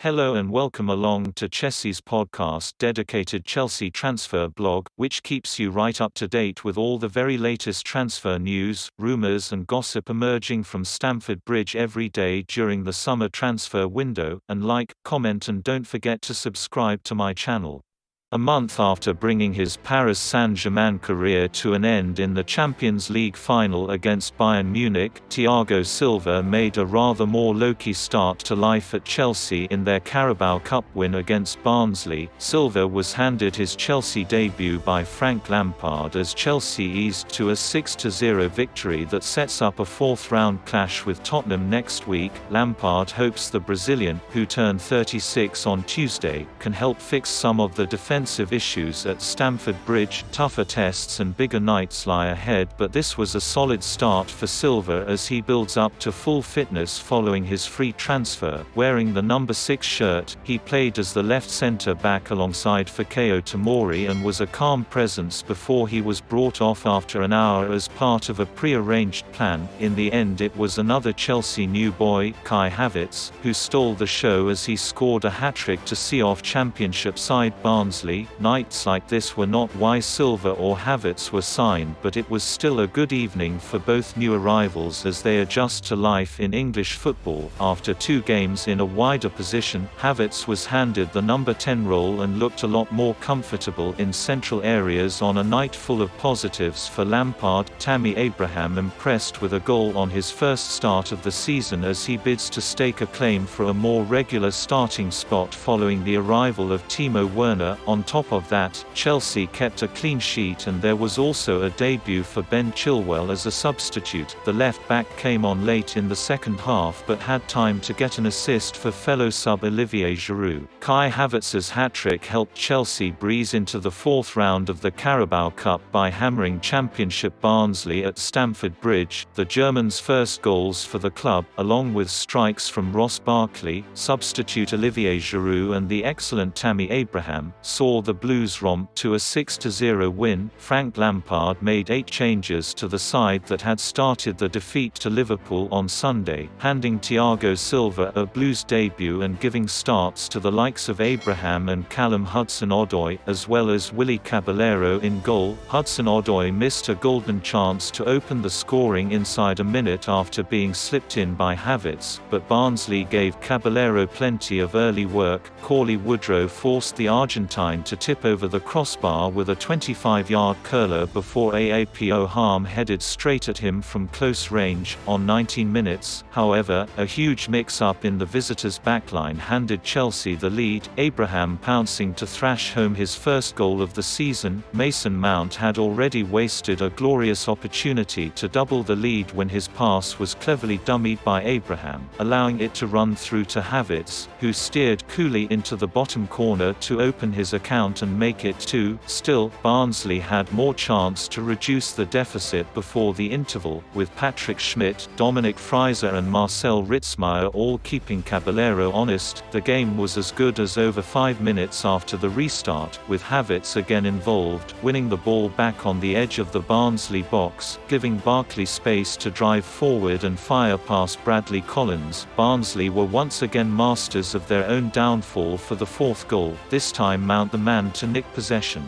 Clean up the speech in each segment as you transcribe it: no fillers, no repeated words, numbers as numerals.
Hello and welcome along to Chelsea's podcast dedicated Chelsea transfer blog, which keeps you right up to date with all the very latest transfer news, rumours and gossip emerging from Stamford Bridge every day during the summer transfer window. And like, comment and don't forget to subscribe to my channel. A month after bringing his Paris Saint-Germain career to an end in the Champions League final against Bayern Munich, Thiago Silva made a rather more low-key start to life at Chelsea in their Carabao Cup win against Barnsley. Silva was handed his Chelsea debut by Frank Lampard as Chelsea eased to a 6-0 victory that sets up a fourth-round clash with Tottenham next week. Lampard hopes the Brazilian, who turned 36 on Tuesday, can help fix some of the defensive issues at Stamford Bridge. Tougher tests and bigger nights lie ahead, but this was a solid start for Silva as he builds up to full fitness following his free transfer. Wearing the number 6 shirt, he played as the left centre-back alongside Fikayo Tomori and was a calm presence before he was brought off after an hour as part of a pre-arranged plan. In the end it was another Chelsea new boy, Kai Havertz, who stole the show as he scored a hat-trick to see off Championship side Barnsley. Nights like this were not why Silva or Havertz were signed, but it was still a good evening for both new arrivals as they adjust to life in English football. After 2 games in a wider position, Havertz was handed the number 10 role and looked a lot more comfortable in central areas on a night full of positives for Lampard. Tammy Abraham impressed with a goal on his first start of the season as he bids to stake a claim for a more regular starting spot following the arrival of Timo Werner. On top of that, Chelsea kept a clean sheet and there was also a debut for Ben Chilwell as a substitute. The left-back came on late in the second half but had time to get an assist for fellow sub Olivier Giroud. Kai Havertz's hat-trick helped Chelsea breeze into the fourth round of the Carabao Cup by hammering Championship Barnsley at Stamford Bridge. The German's first goals for the club, along with strikes from Ross Barkley, substitute Olivier Giroud and the excellent Tammy Abraham, saw the Blues romp to a 6-0 win. Frank Lampard made 8 changes to the side that had started the defeat to Liverpool on Sunday, handing Thiago Silva a Blues debut and giving starts to the likes of Abraham and Callum Hudson-Odoi, as well as Willy Caballero in goal. Hudson-Odoi missed a golden chance to open the scoring inside a minute after being slipped in by Havertz, but Barnsley gave Caballero plenty of early work. Cauley Woodrow forced the Argentine to tip over the crossbar with a 25-yard curler before Aapo Harm headed straight at him from close range. On 19 minutes, however, a huge mix-up in the visitors' backline handed Chelsea the lead, Abraham pouncing to thrash home his first goal of the season. Mason Mount had already wasted a glorious opportunity to double the lead when his pass was cleverly dummied by Abraham, allowing it to run through to Havertz, who steered coolly into the bottom corner to open his account and make it 2. Still, Barnsley had more chance to reduce the deficit before the interval, with Patrick Schmidt, Dominic Frieser and Marcel Ritzmaier all keeping Caballero honest. The game was as good as over 5 minutes after the restart, with Havertz again involved, winning the ball back on the edge of the Barnsley box, giving Barkley space to drive forward and fire past Bradley Collins. Barnsley were once again masters of their own downfall for the 4th goal, this time Mount the man to nick possession.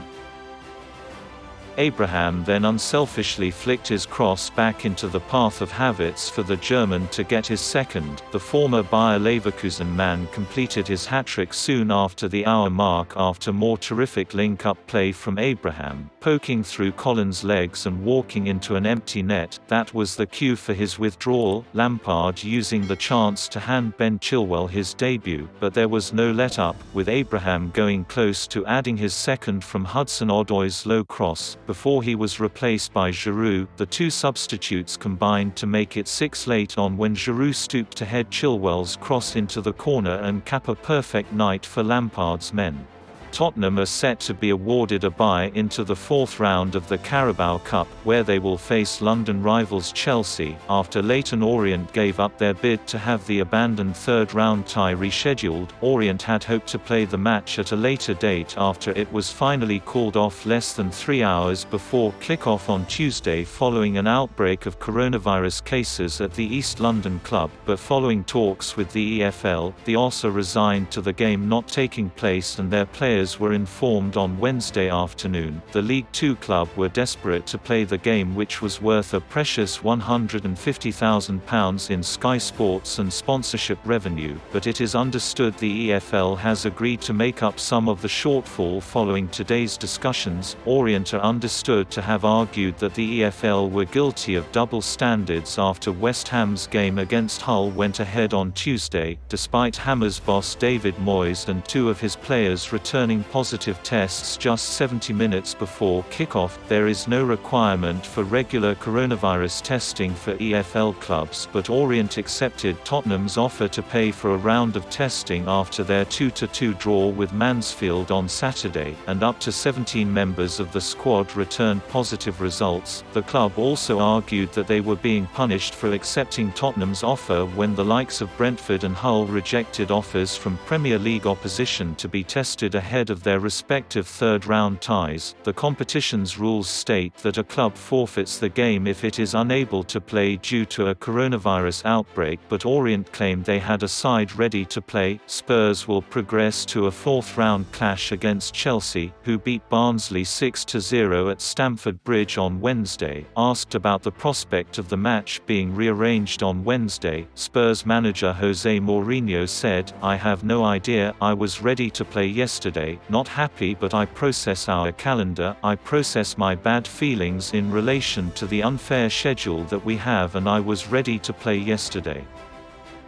Abraham then unselfishly flicked his cross back into the path of Havertz for the German to get his second. The former Bayer Leverkusen man completed his hat-trick soon after the hour mark after more terrific link-up play from Abraham, poking through Collins' legs and walking into an empty net. That was the cue for his withdrawal, Lampard using the chance to hand Ben Chilwell his debut, but there was no let-up, with Abraham going close to adding his second from Hudson-Odoi's low cross. Before he was replaced by Giroud, the 2 substitutes combined to make it 6 late on when Giroud stooped to head Chilwell's cross into the corner and cap a perfect night for Lampard's men. Tottenham are set to be awarded a bye into the fourth round of the Carabao Cup, where they will face London rivals Chelsea, after Leyton Orient gave up their bid to have the abandoned third-round tie rescheduled. Orient had hoped to play the match at a later date after it was finally called off less than 3 hours before kick-off on Tuesday following an outbreak of coronavirus cases at the East London club, but following talks with the EFL, the OSA resigned to the game not taking place and their players were informed on Wednesday afternoon. The League Two club were desperate to play the game, which was worth a precious £150,000 in Sky Sports and sponsorship revenue, but it is understood the EFL has agreed to make up some of the shortfall following today's discussions. Orient are understood to have argued that the EFL were guilty of double standards after West Ham's game against Hull went ahead on Tuesday, despite Hammers boss David Moyes and two of his players returning positive tests just 70 minutes before kickoff. There is no requirement for regular coronavirus testing for EFL clubs, but Orient accepted Tottenham's offer to pay for a round of testing after their 2-2 draw with Mansfield on Saturday, and up to 17 members of the squad returned positive results. The club also argued that they were being punished for accepting Tottenham's offer when the likes of Brentford and Hull rejected offers from Premier League opposition to be tested ahead of their respective third-round ties. The competition's rules state that a club forfeits the game if it is unable to play due to a coronavirus outbreak, but Orient claimed they had a side ready to play. Spurs will progress to a fourth-round clash against Chelsea, who beat Barnsley 6-0 at Stamford Bridge on Wednesday. Asked about the prospect of the match being rearranged on Wednesday, Spurs manager Jose Mourinho said, "I have no idea. I was ready to play yesterday. Not happy, but I process our calendar, I process my bad feelings in relation to the unfair schedule that we have, and I was ready to play yesterday.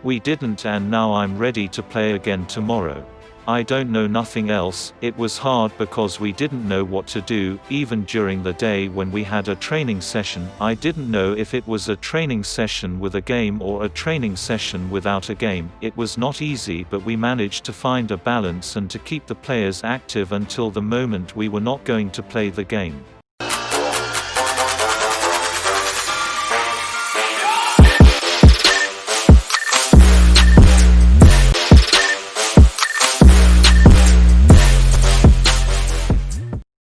We didn't, and now I'm ready to play again tomorrow. I don't know, nothing else. It was hard because we didn't know what to do. Even during the day when we had a training session, I didn't know if it was a training session with a game or a training session without a game. It was not easy, but we managed to find a balance and to keep the players active until the moment we were not going to play the game."